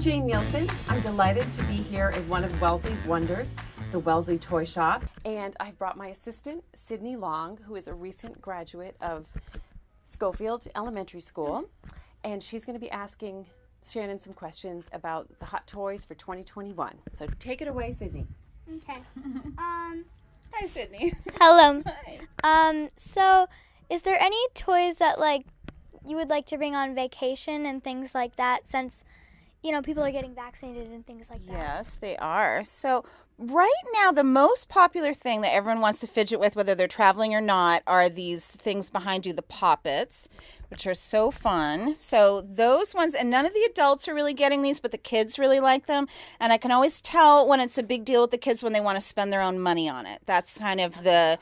Jane Neilson. I'm delighted to be here at one of Wellesley's wonders, the Wellesley Toy Shop. And I've brought my assistant, Sydney Long, who is a recent graduate of Schofield Elementary School. And she's going to be asking Shannon some questions about the hot toys for 2021. So take it away, Sydney. Okay. Hi, Sydney. Hello. Hi. So is there any toys that you would like to bring on vacation and things like that, since people are getting vaccinated and things like that? Yes, they are. So right now, the most popular thing that everyone wants to fidget with, whether they're traveling or not, are these things behind you, the poppets, which are so fun. So those ones, and none of the adults are really getting these, but the kids really like them. And I can always tell when it's a big deal with the kids when they want to spend their own money on it. That's kind of the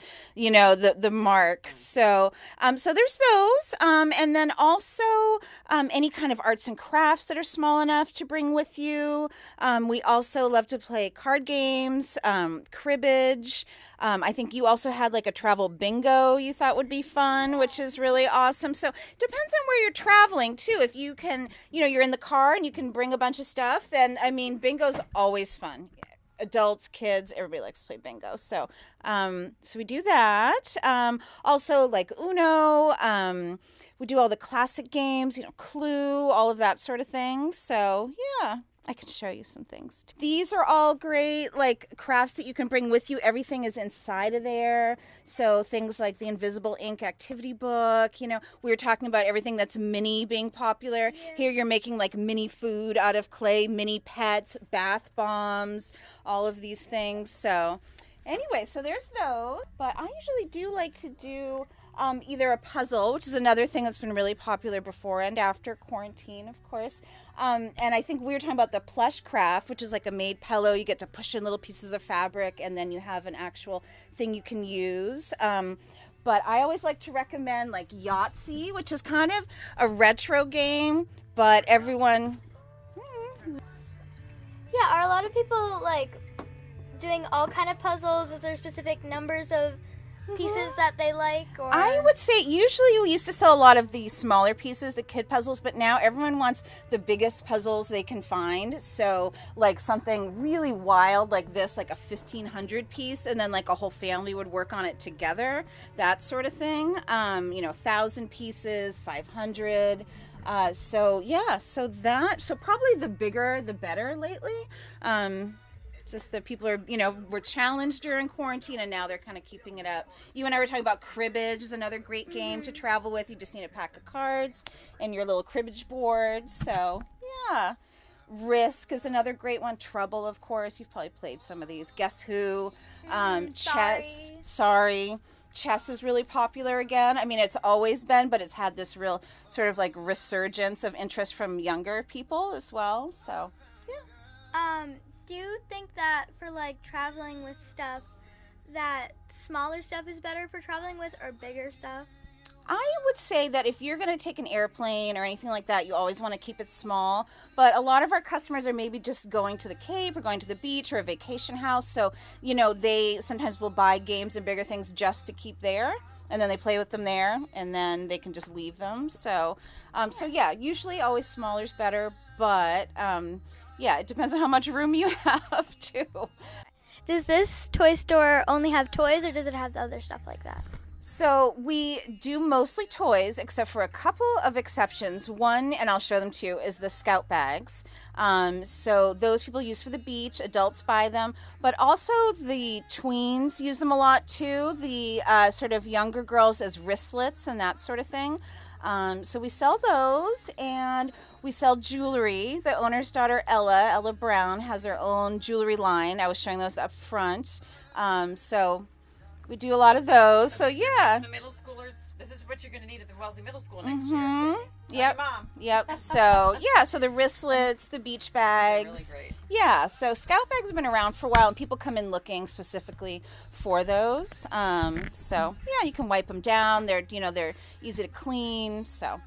mark. So so there's those. And then also any kind of arts and crafts that are small enough to bring with you. We also love to play card games, cribbage. I think you also had like a travel bingo you thought would be fun, which is really awesome. So depends on where you're traveling too. If you can, you're in the car and you can bring a bunch of stuff, then bingo's always fun. Adults, kids, everybody likes to play bingo. So so we do that. Also like Uno, we do all the classic games, Clue, all of that sort of thing. So yeah. I can show you some things. These are all great, like crafts that you can bring with you. Everything is inside of there. So things like the invisible ink activity book. We were talking about everything that's mini being popular. Yeah. Here you're making like mini food out of clay, mini pets, bath bombs, all of these things. So anyway, so there's those. But I usually do like to do either a puzzle, which is another thing that's been really popular before and after quarantine, of course. And I think we were talking about the plush craft, which is like a made pillow. You get to push in little pieces of fabric, and then you have an actual thing you can use. But I always like to recommend like Yahtzee, which is kind of a retro game, but everyone... Yeah, are a lot of people doing all kind of puzzles? Is there specific numbers of pieces that they like? Or I would say usually we used to sell a lot of the smaller pieces, the kid puzzles, but now everyone wants the biggest puzzles they can find. So like something really wild like this, like a 1,500 piece, and then like a whole family would work on it together, that sort of thing. 1,000 pieces, 500. So probably the bigger the better lately. Just that people are, were challenged during quarantine, and now they're kind of keeping it up. You and I were talking about cribbage is another great game to travel with. You just need a pack of cards and your little cribbage board. So, yeah. Risk is another great one. Trouble, of course. You've probably played some of these. Guess Who. Chess. Sorry. Chess is really popular again. It's always been, but it's had this real sort of like resurgence of interest from younger people as well. So, yeah. Do you think that for traveling with stuff, that smaller stuff is better for traveling with, or bigger stuff? I would say that if you're going to take an airplane or anything like that, you always want to keep it small. But a lot of our customers are maybe just going to the Cape or going to the beach or a vacation house. So, they sometimes will buy games and bigger things just to keep there. And then they play with them there, and then they can just leave them. So yeah, usually always smaller is better. But yeah, it depends on how much room you have, too. Does this toy store only have toys, or does it have other stuff like that? So we do mostly toys, except for a couple of exceptions. One, and I'll show them to you, is the Scout bags. So those people use for the beach. Adults buy them. But also the tweens use them a lot, too. The sort of younger girls as wristlets and that sort of thing. So we sell those, and we sell jewelry. The owner's daughter, Ella Brown, has her own jewelry line. I was showing those up front. So we do a lot of those. So yeah. The middle schoolers, this is what you're going to need at the Wellesley Middle School next year. Yep. Mom. Yep. So yeah, so the wristlets, the beach bags. Really great. Yeah, so Scout bags have been around for a while, and people come in looking specifically for those. So yeah, you can wipe them down. They're easy to clean. So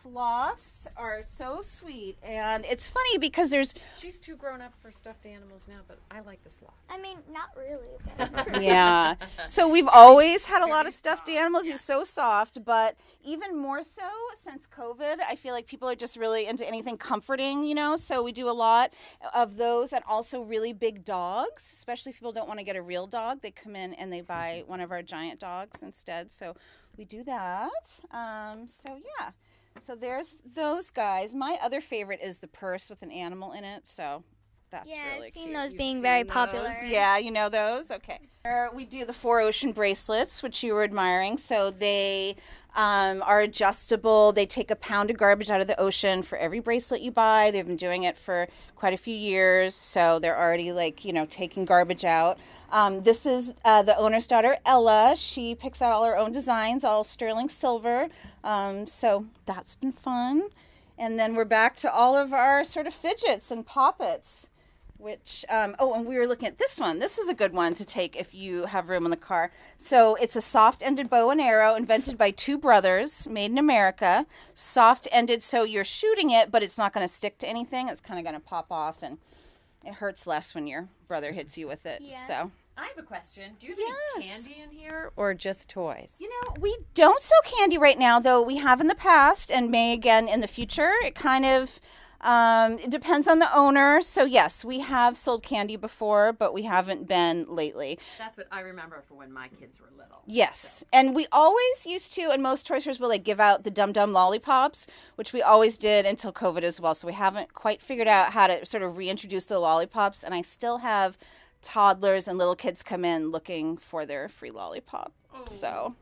sloths are so sweet, and it's funny because there's She's too grown up for stuffed animals now, but I like the sloth. I mean, not really. But yeah. So we've always had a lot of stuffed animals. He's so soft, but even more so since COVID, I feel like people are just really into anything comforting, you know. So we do a lot of those, and also really big dogs. Especially if people don't want to get a real dog, they come in and they buy one of our giant dogs instead. So we do that. So yeah. So there's those guys. My other favorite is the purse with an animal in it. So that's yeah, really I've seen cute. those You've being seen very those? popular. Yeah, you know those? Okay. We do the 4 ocean bracelets, which you were admiring. So they are adjustable. They take a pound of garbage out of the ocean for every bracelet you buy. They've been doing it for quite a few years. So they're already taking garbage out. This is the owner's daughter, Ella. She picks out all her own designs, all sterling silver. So that's been fun. And then we're back to all of our sort of fidgets and poppets, which, and we were looking at this one. This is a good one to take if you have room in the car. So it's a soft-ended bow and arrow invented by 2 brothers, made in America. Soft-ended, so you're shooting it, but it's not going to stick to anything. It's kind of going to pop off, and it hurts less when your brother hits you with it. Yeah. So. I have a question. Do you have any Yes. candy in here or just toys? You know, we don't sell candy right now, though we have in the past and may again in the future. It kind of it depends on the owner. So, yes, we have sold candy before, but we haven't been lately. That's what I remember for when my kids were little. Yes, and we always used to, and most toy stores will give out the Dum Dum lollipops, which we always did until COVID as well. So we haven't quite figured out how to sort of reintroduce the lollipops, and I still have toddlers and little kids come in looking for their free lollipop. Oh. So,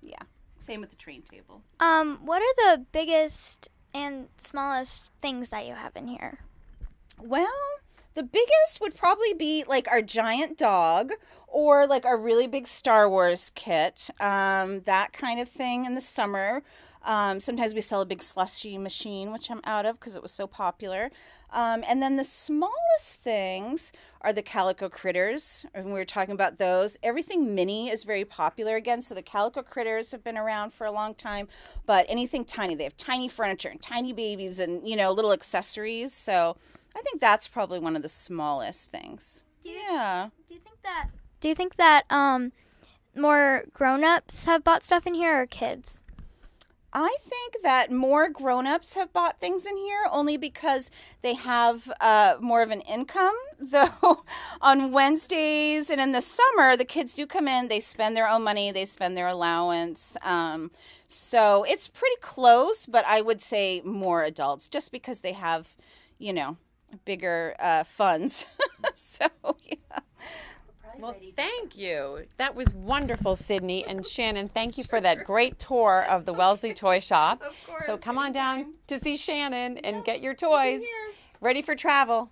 yeah. Same with the train table. What are the biggest and smallest things that you have in here? Well, the biggest would probably be like our giant dog or like our really big Star Wars kit, that kind of thing in the summer. Sometimes we sell a big slushy machine, which I'm out of because it was so popular. And then the smallest things are the calico critters, and we were talking about those. Everything mini is very popular again, so the calico critters have been around for a long time, but anything tiny, they have tiny furniture and tiny babies and, little accessories, so I think that's probably one of the smallest things. Yeah. Do you think that more grown-ups have bought stuff in here or kids? I think that more grown-ups have bought things in here only because they have more of an income. Though on Wednesdays and in the summer, the kids do come in, they spend their own money, they spend their allowance. So it's pretty close, but I would say more adults just because they have, bigger funds. So, yeah. Well, thank you. That was wonderful, Sydney. And Shannon, thank you for that great tour of the Wellesley Toy Shop. Of course. So come on down to see Shannon and get your toys ready for travel.